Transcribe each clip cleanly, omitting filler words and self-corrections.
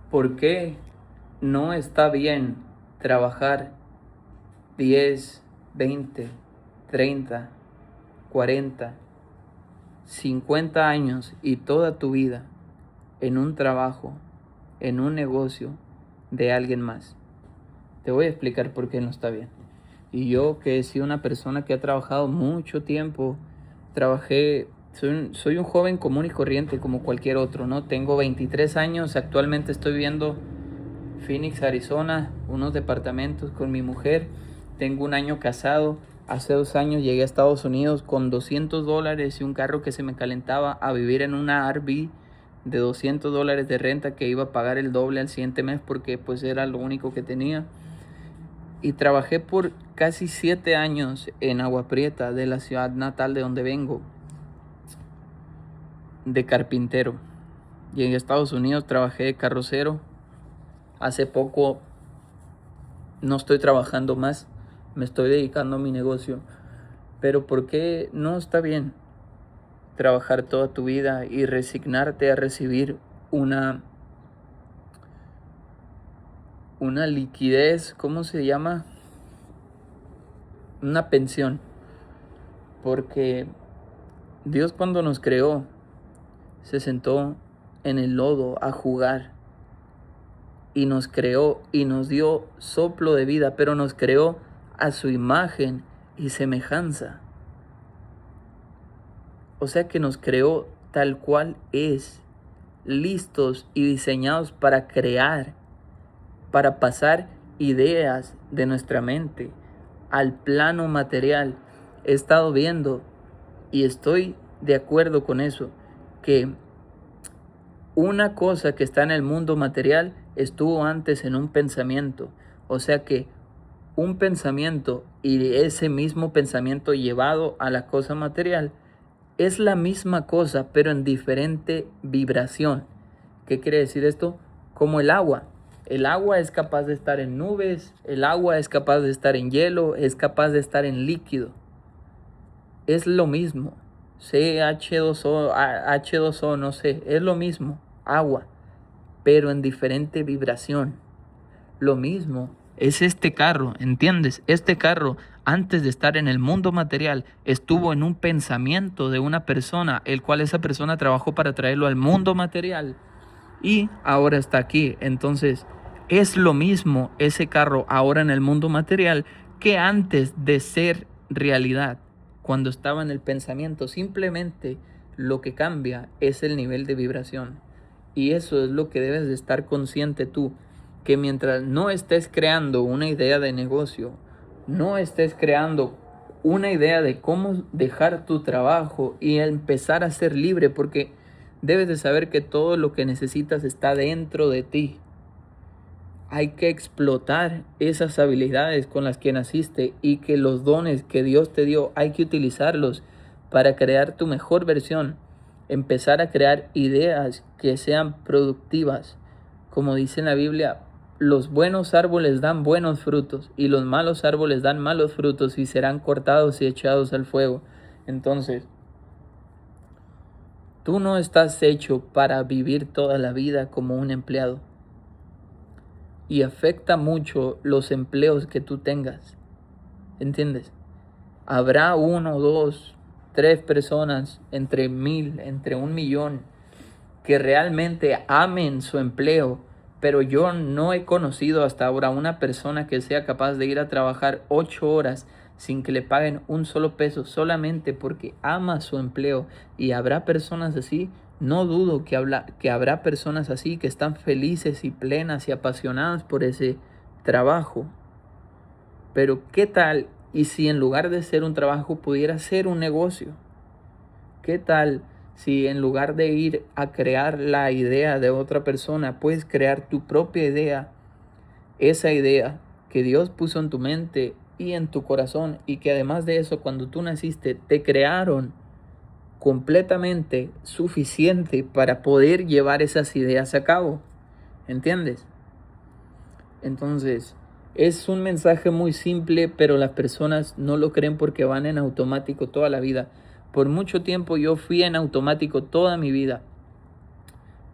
¿Por qué no está bien trabajar 10, 20, 30, 40, 50 años y toda tu vida en un trabajo, en un negocio de alguien más? Te voy a explicar por qué no está bien. Y yo, que he sido una persona que ha trabajado mucho tiempo, soy un joven común y corriente como cualquier otro, ¿no? Tengo 23 años, actualmente estoy viviendo Phoenix, Arizona, unos departamentos con mi mujer. Tengo un año casado. Hace 2 años llegué a Estados Unidos con $200 y un carro que se me calentaba a vivir en una RV de $200 de renta que iba a pagar el doble al siguiente mes porque pues era lo único que tenía. Y trabajé por casi 7 años en Agua Prieta, de la ciudad natal de donde vengo, de carpintero. Y en Estados Unidos trabajé de carrocero. Hace poco no estoy trabajando más, me estoy dedicando a mi negocio. Pero ¿por qué no está bien trabajar toda tu vida y resignarte a recibir una, una liquidez, ¿cómo se llama? Una pensión. Porque Dios, cuando nos creó, se sentó en el lodo a jugar y nos creó y nos dio soplo de vida, pero nos creó a su imagen y semejanza. O sea que nos creó tal cual es, listos y diseñados para crear, para pasar ideas de nuestra mente al plano material. He estado viendo y estoy de acuerdo con eso, que una cosa que está en el mundo material estuvo antes en un pensamiento. O sea que un pensamiento y ese mismo pensamiento llevado a la cosa material es la misma cosa, pero en diferente vibración. ¿Qué quiere decir esto? Como el agua. El agua es capaz de estar en nubes, el agua es capaz de estar en hielo, es capaz de estar en líquido. Es lo mismo. CH2O, H2O, no sé, es lo mismo, agua, pero en diferente vibración. Lo mismo es este carro, ¿entiendes? Este carro, antes de estar en el mundo material, estuvo en un pensamiento de una persona, el cual esa persona trabajó para traerlo al mundo material y ahora está aquí. Entonces, es lo mismo ese carro ahora en el mundo material que antes de ser realidad, cuando estaba en el pensamiento. Simplemente lo que cambia es el nivel de vibración. Y eso es lo que debes de estar consciente tú, que mientras no estés creando una idea de negocio, no estés creando una idea de cómo dejar tu trabajo y empezar a ser libre, porque debes de saber que todo lo que necesitas está dentro de ti. Hay que explotar esas habilidades con las que naciste y que los dones que Dios te dio hay que utilizarlos para crear tu mejor versión. Empezar a crear ideas que sean productivas. Como dice en la Biblia, los buenos árboles dan buenos frutos y los malos árboles dan malos frutos y serán cortados y echados al fuego. Entonces, tú no estás hecho para vivir toda la vida como un empleado. Y afecta mucho los empleos que tú tengas. ¿Entiendes? Habrá 1, 2, 3 personas entre 1000, entre 1 millón, que realmente amen su empleo. Pero yo no he conocido hasta ahora una persona que sea capaz de ir a trabajar 8 horas sin que le paguen un solo peso, solamente porque ama su empleo. Y habrá personas así. No dudo que habrá personas así que están felices y plenas y apasionadas por ese trabajo. Pero ¿qué tal y si en lugar de ser un trabajo pudiera ser un negocio? ¿Qué tal si en lugar de ir a crear la idea de otra persona, puedes crear tu propia idea? Esa idea que Dios puso en tu mente y en tu corazón, y que además de eso, cuando tú naciste, te crearon completamente suficiente para poder llevar esas ideas a cabo. ¿Entiendes? Entonces, es un mensaje muy simple, pero las personas no lo creen porque van en automático toda la vida. Por mucho tiempo yo fui en automático toda mi vida.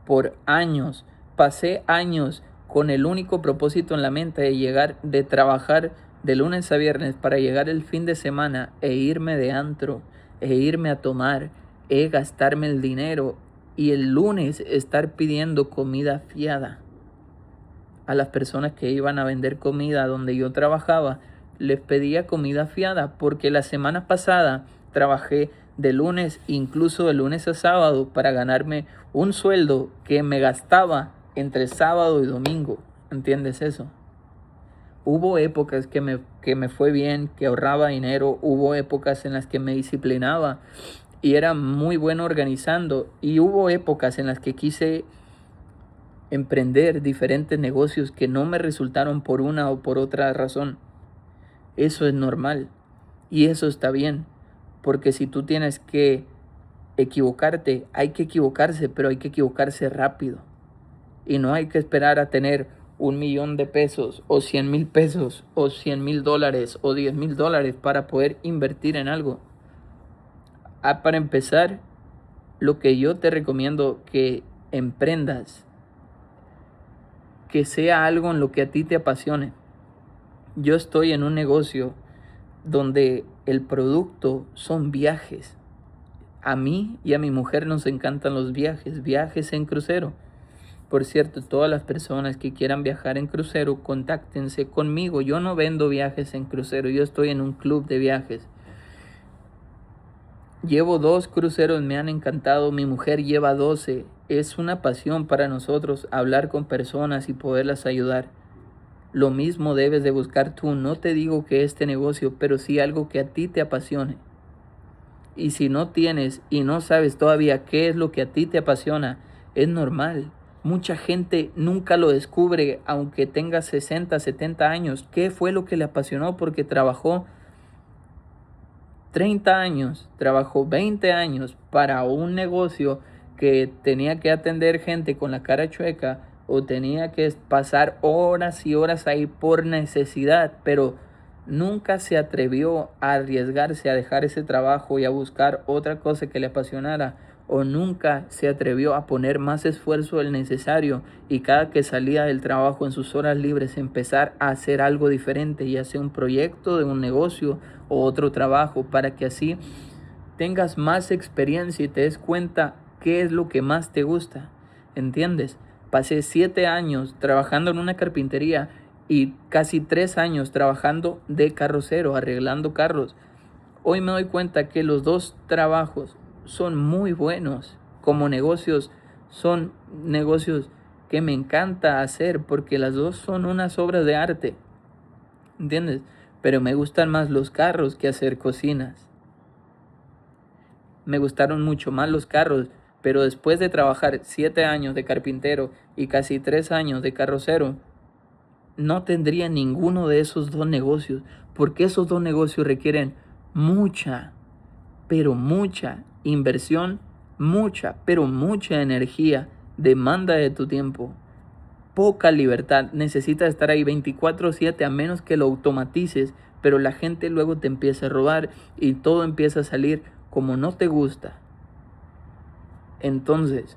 Por años pasé años con el único propósito en la mente de trabajar de lunes a viernes para llegar el fin de semana e irme de antro, e irme a tomar, gastarme el dinero y el lunes estar pidiendo comida fiada a las personas que iban a vender comida donde yo trabajaba. Les pedía comida fiada porque la semana pasada trabajé de lunes, incluso de lunes a sábado, para ganarme un sueldo que me gastaba entre sábado y domingo. ¿Entiendes eso? Hubo épocas que me fue bien, que ahorraba dinero. Hubo épocas en las que me disciplinaba y era muy bueno organizando. Y hubo épocas en las que quise emprender diferentes negocios que no me resultaron por una o por otra razón. Eso es normal y eso está bien, porque si tú tienes que equivocarte, hay que equivocarse, pero hay que equivocarse rápido. Y no hay que esperar a tener 1,000,000 de pesos o 100,000 pesos o 100,000 dólares o 10,000 dólares para poder invertir en algo. Para empezar, lo que yo te recomiendo que emprendas, que sea algo en lo que a ti te apasione. Yo estoy en un negocio donde el producto son viajes. A mí y a mi mujer nos encantan los viajes en crucero. Por cierto, todas las personas que quieran viajar en crucero, contáctense conmigo. Yo no vendo viajes en crucero, yo estoy en un club de viajes. Llevo 2 cruceros, me han encantado, mi mujer lleva 12. Es una pasión para nosotros hablar con personas y poderlas ayudar. Lo mismo debes de buscar tú. No te digo que este negocio, pero sí algo que a ti te apasione. Y si no tienes y no sabes todavía qué es lo que a ti te apasiona, es normal. Mucha gente nunca lo descubre, aunque tenga 60, 70 años. ¿Qué fue lo que le apasionó? Porque trabajó 30 años, trabajó 20 años para un negocio que tenía que atender gente con la cara chueca o tenía que pasar horas y horas ahí por necesidad, pero nunca se atrevió a arriesgarse a dejar ese trabajo y a buscar otra cosa que le apasionara, o nunca se atrevió a poner más esfuerzo del necesario y cada que salía del trabajo en sus horas libres empezar a hacer algo diferente, ya sea un proyecto de un negocio o otro trabajo, para que así tengas más experiencia y te des cuenta qué es lo que más te gusta. ¿Entiendes? Pasé 7 años trabajando en una carpintería y casi 3 años trabajando de carrocero, arreglando carros. Hoy me doy cuenta que los 2 trabajos son muy buenos. Como negocios, son negocios que me encanta hacer porque las 2 son unas obras de arte. ¿Entiendes? Pero me gustan más los carros que hacer cocinas. Me gustaron mucho más los carros, pero después de trabajar 7 años de carpintero y casi 3 años de carrocero, no tendría ninguno de esos 2 negocios, porque esos 2 negocios requieren mucha, pero mucha inversión, mucha, pero mucha energía, demanda de tu tiempo, poca libertad. Necesitas estar ahí 24/7 a menos que lo automatices, pero la gente luego te empieza a robar y todo empieza a salir como no te gusta. Entonces,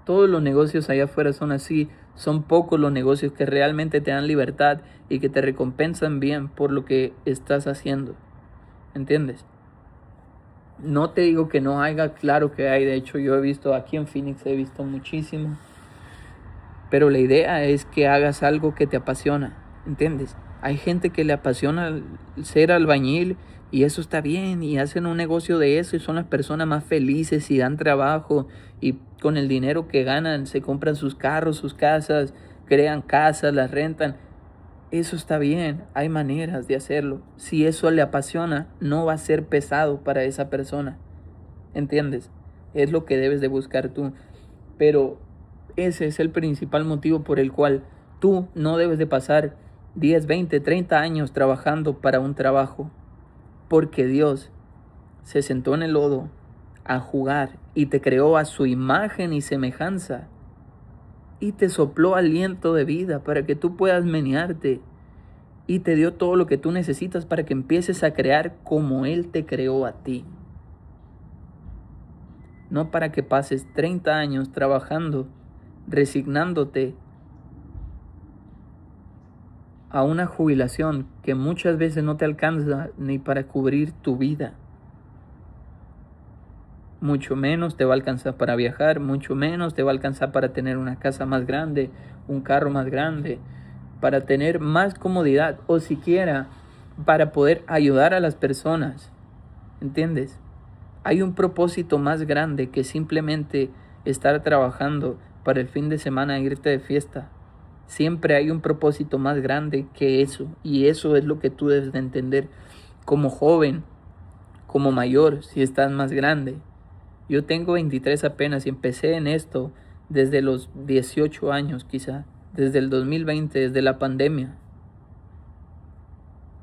todos los negocios allá afuera son así. Son pocos los negocios que realmente te dan libertad y que te recompensan bien por lo que estás haciendo. ¿Entiendes? No te digo que no haya, claro que hay. De hecho, yo he visto aquí en Phoenix, he visto muchísimo. Pero la idea es que hagas algo que te apasiona. ¿Entiendes? Hay gente que le apasiona ser albañil y eso está bien y hacen un negocio de eso y son las personas más felices y dan trabajo y con el dinero que ganan se compran sus carros, sus casas, crean casas, las rentan. Eso está bien, hay maneras de hacerlo. Si eso le apasiona, no va a ser pesado para esa persona. ¿Entiendes? Es lo que debes de buscar tú. Pero ese es el principal motivo por el cual tú no debes de pasar 10, 20, 30 años trabajando para un trabajo. Porque Dios se sentó en el lodo a jugar y te creó a su imagen y semejanza. Y te sopló aliento de vida para que tú puedas menearte. Y te dio todo lo que tú necesitas para que empieces a crear como Él te creó a ti. No para que pases 30 años trabajando resignándote a una jubilación que muchas veces no te alcanza ni para cubrir tu vida. Mucho menos te va a alcanzar para viajar, mucho menos te va a alcanzar para tener una casa más grande, un carro más grande, para tener más comodidad o siquiera para poder ayudar a las personas. ¿Entiendes? Hay un propósito más grande que simplemente estar trabajando para el fin de semana e irte de fiesta. Siempre hay un propósito más grande que eso, y eso es lo que tú debes de entender como joven, como mayor, si estás más grande. Yo tengo 23 apenas y empecé en esto desde los 18 años quizá, desde el 2020, desde la pandemia,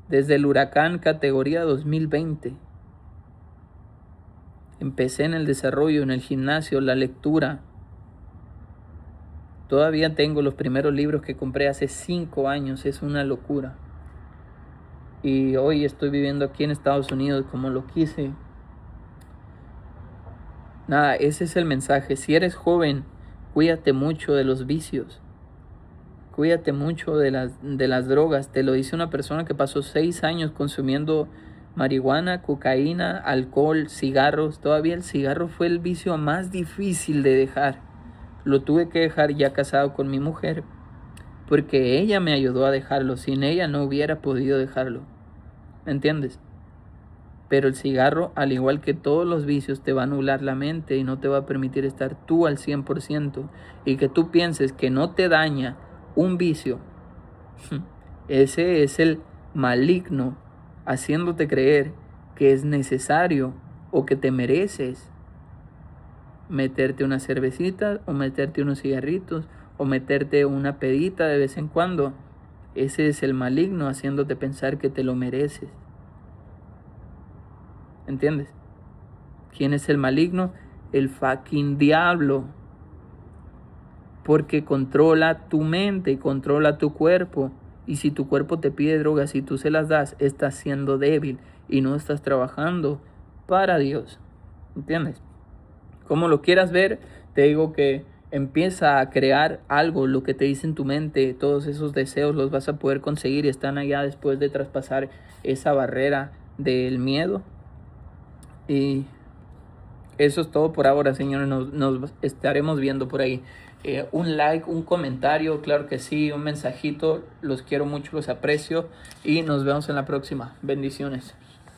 desde el huracán categoría 2020. Empecé en el desarrollo, en el gimnasio, la lectura. Todavía tengo los primeros libros que compré hace 5 años, es una locura. Y hoy estoy viviendo aquí en Estados Unidos como lo quise. Nada, ese es el mensaje. Si eres joven, cuídate mucho de los vicios. Cuídate mucho de las drogas. Te lo dice una persona que pasó 6 años consumiendo marihuana, cocaína, alcohol, cigarros. Todavía el cigarro fue el vicio más difícil de dejar. Lo tuve que dejar ya casado con mi mujer, porque ella me ayudó a dejarlo. Sin ella no hubiera podido dejarlo. ¿Me entiendes? Pero el cigarro, al igual que todos los vicios, te va a anular la mente y no te va a permitir estar tú al 100%. Y que tú pienses que no te daña un vicio. Ese es el maligno haciéndote creer que es necesario o que te mereces meterte una cervecita o meterte unos cigarritos o meterte una pedita de vez en cuando. Ese es el maligno haciéndote pensar que te lo mereces. ¿Entiendes? ¿Quién es el maligno? El fucking diablo. Porque controla tu mente y controla tu cuerpo. Y si tu cuerpo te pide drogas y tú se las das, estás siendo débil y no estás trabajando para Dios. ¿Entiendes? Como lo quieras ver, te digo que empieza a crear algo, lo que te dice en tu mente, todos esos deseos los vas a poder conseguir y están allá después de traspasar esa barrera del miedo. Y eso es todo por ahora, señores. Nos estaremos viendo por ahí. Un like, un comentario, claro que sí, un mensajito. Los quiero mucho, los aprecio y nos vemos en la próxima. Bendiciones.